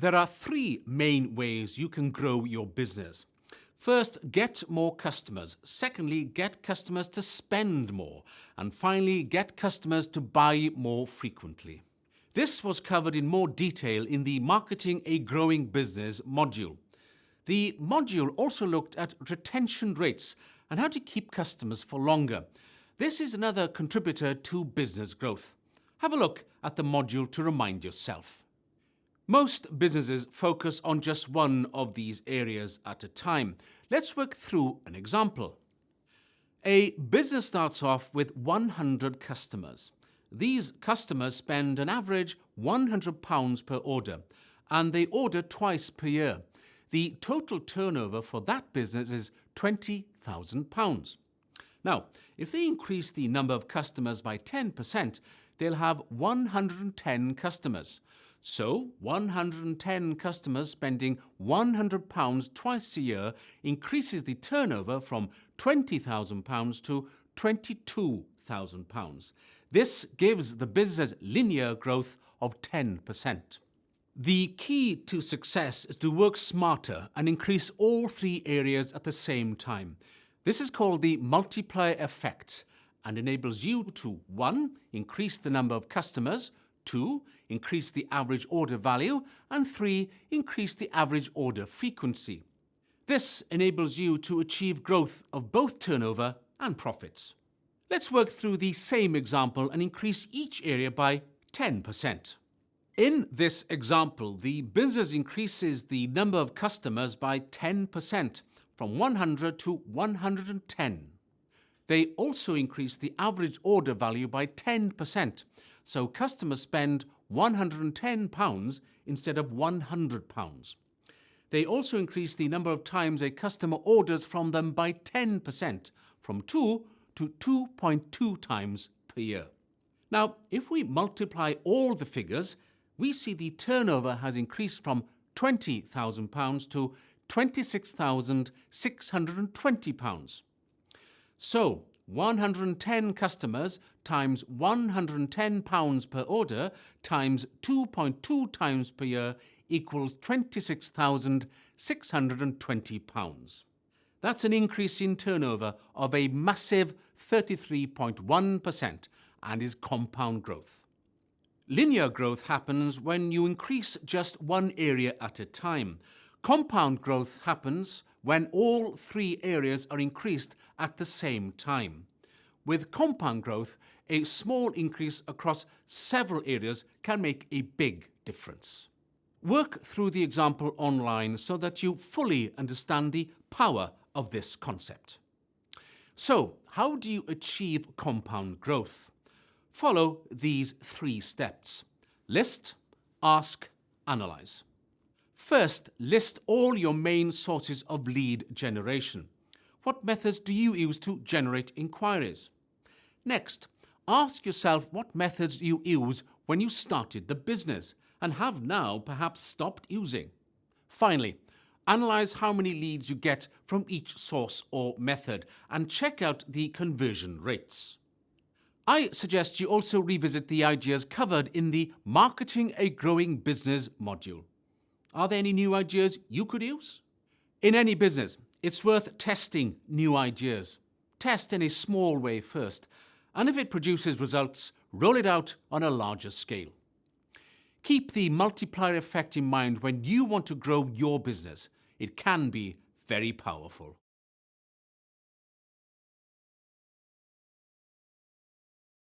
There are three main ways you can grow your business. First, get more customers. Secondly, get customers to spend more. And finally, get customers to buy more frequently. This was covered in more detail in the Marketing a Growing Business module. The module also looked at retention rates and how to keep customers for longer. This is another contributor to business growth. Have a look at the module to remind yourself. Most businesses focus on just one of these areas at a time. Let's work through an example. A business starts off with 100 customers. These customers spend an average £100 per order, and they order twice per year. The total turnover for that business is £20,000. Now, if they increase the number of customers by 10%, they'll have 110 customers. So, 110 customers spending £100 twice a year increases the turnover from £20,000 to £22,000. This gives the business linear growth of 10%. The key to success is to work smarter and increase all three areas at the same time. This is called the multiplier effect and enables you to 1. Increase the number of customers, 2. Increase the average order value, and 3. Increase the average order frequency. This enables you to achieve growth of both turnover and profits. Let's work through the same example and increase each area by 10%. In this example, the business increases the number of customers by 10%, from 100 to 110. They also increase the average order value by 10%, so customers spend £110 instead of £100. They also increase the number of times a customer orders from them by 10%, from 2 to 2.2 times per year. Now, if we multiply all the figures, we see the turnover has increased from £20,000 to £26,620. So, 110 customers times £110 per order times 2.2 times per year equals £26,620. That's an increase in turnover of a massive 33.1% and is compound growth. Linear growth happens when you increase just one area at a time. Compound growth happens when all three areas are increased at the same time. With compound growth, a small increase across several areas can make a big difference. Work through the example online so that you fully understand the power of this concept. So, how do you achieve compound growth? Follow these three steps. List, ask, analyze. First, list all your main sources of lead generation. What methods do you use to generate inquiries? Next, ask yourself what methods you use when you started the business and have now perhaps stopped using. Finally, analyze how many leads you get from each source or method and check out the conversion rates. I suggest you also revisit the ideas covered in the Marketing a Growing Business module. Are there any new ideas you could use? In any business, it's worth testing new ideas. Test in a small way first, and if it produces results, roll it out on a larger scale. Keep the multiplier effect in mind when you want to grow your business. It can be very powerful.